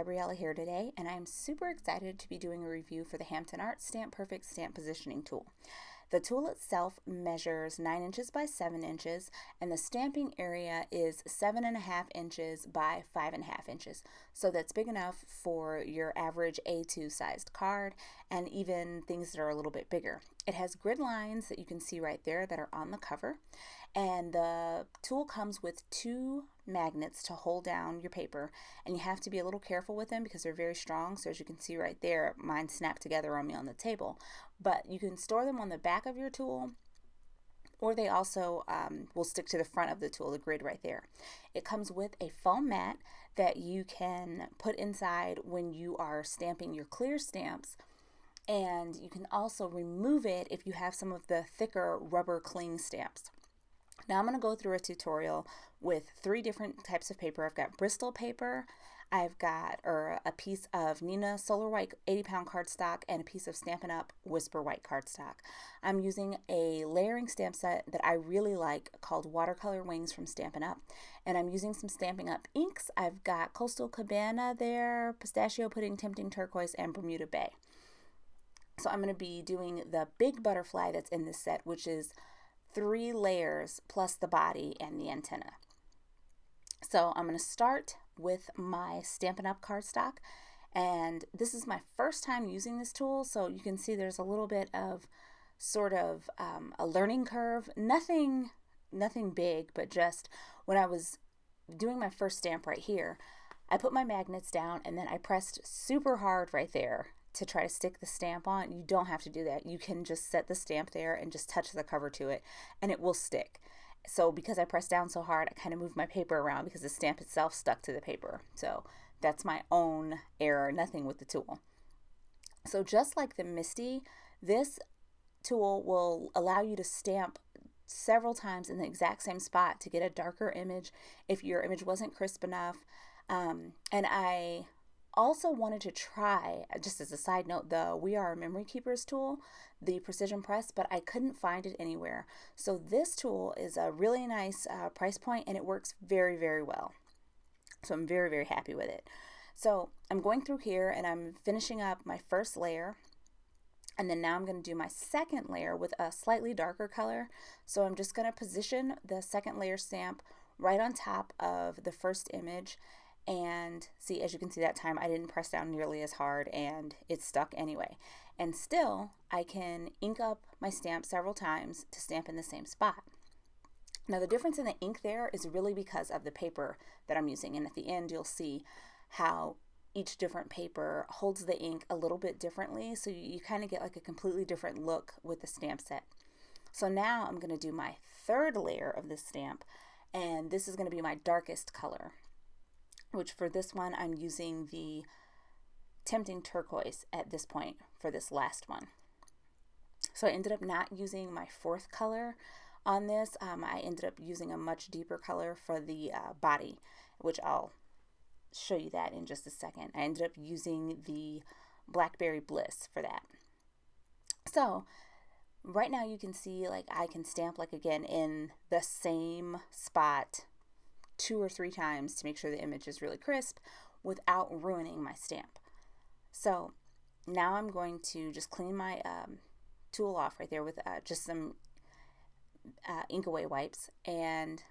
Gabriella here today, and I'm super excited to be doing a review for the Hampton Art Stamp Perfect Stamp Positioning Tool. The tool itself measures 9 inches by 7 inches, and the stamping area is 7.5 inches by 5.5 inches. So that's big enough for your average A2 sized card and even things that are a little bit bigger. It has grid lines that you can see right there that are on the cover, and the tool comes with 2 magnets to hold down your paper, and you have to be a little careful with them because they're very strong. So as you can see right there, mine snapped together on me on the table, but you can store them on the back of your tool, or they also will stick to the front of the tool, the grid right there. It comes with a foam mat that you can put inside when you are stamping your clear stamps, and you can also remove it if you have some of the thicker rubber cling stamps. Now I'm going to go through a tutorial with 3 different types of paper. I've got Bristol paper, I've got a piece of Neenah Solar White 80-pound cardstock, and a piece of Stampin' Up! Whisper White cardstock. I'm using a layering stamp set that I really like called Watercolor Wings from Stampin' Up! And I'm using some Stampin' Up! Inks. I've got Coastal Cabana there, Pistachio Pudding, Tempting Turquoise, and Bermuda Bay. So I'm going to be doing the big butterfly that's in this set, which is 3 layers plus the body and the antenna. So I'm going to start with my Stampin' Up! Cardstock, and this is my first time using this tool, so you can see there's a little bit of sort of a learning curve. Nothing big, but just when I was doing my first stamp right here, I put my magnets down and then I pressed super hard right there to try to stick the stamp on. You don't have to do that. You can just set the stamp there and just touch the cover to it and it will stick. So because I pressed down so hard, I kind of moved my paper around because the stamp itself stuck to the paper. So that's my own error, nothing with the tool. So just like the Misty, this tool will allow you to stamp several times in the exact same spot to get a darker image if your image wasn't crisp enough. And I also wanted to try, just as a side note, the We Are Memory Keepers tool, the Precision Press, but I couldn't find it anywhere. So this tool is a really nice price point, and it works very, very well. So I'm very, very happy with it. So I'm going through here and I'm finishing up my first layer, and then now I'm going to do my second layer with a slightly darker color. So I'm just going to position the second layer stamp right on top of the first image. And see, as you can see, that time I didn't press down nearly as hard and it stuck anyway. And still, I can ink up my stamp several times to stamp in the same spot. Now the difference in the ink there is really because of the paper that I'm using. And at the end, you'll see how each different paper holds the ink a little bit differently. So you kind of get like a completely different look with the stamp set. So now I'm going to do my third layer of this stamp. And this is going to be my darkest color, which for this one, I'm using the Tempting Turquoise at this point for this last one. So I ended up not using my 4th color on this. I ended up using a much deeper color for the body, which I'll show you that in just a second. I ended up using the Blackberry Bliss for that. So right now you can see like I can stamp like again in the same spot 2 or 3 times to make sure the image is really crisp without ruining my stamp. So now I'm going to just clean my tool off right there with just some ink away wipes, and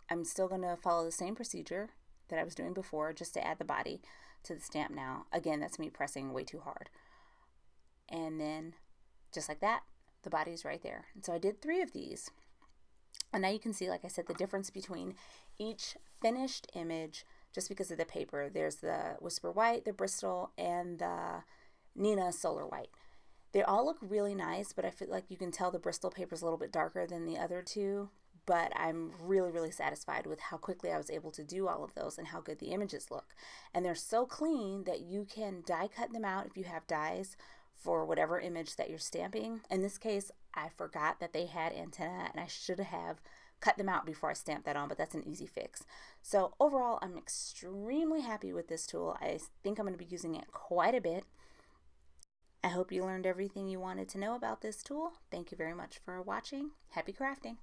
I'm still going to follow the same procedure that I was doing before just to add the body to the stamp now. Again, that's me pressing way too hard. And then just like that, the body's right there. And so I did 3 of these. And now you can see, like I said, the difference between each finished image just because of the paper. There's the Whisper White, the Bristol, and the Neenah Solar White. They all look really nice, but I feel like you can tell the Bristol paper is a little bit darker than the other 2. But I'm really, really satisfied with how quickly I was able to do all of those and how good the images look. And they're so clean that you can die cut them out if you have dies for whatever image that you're stamping. In this case, I forgot that they had antenna and I should have cut them out before I stamped that on, but that's an easy fix. So overall, I'm extremely happy with this tool. I think I'm going to be using it quite a bit. I hope you learned everything you wanted to know about this tool. Thank you very much for watching. Happy crafting!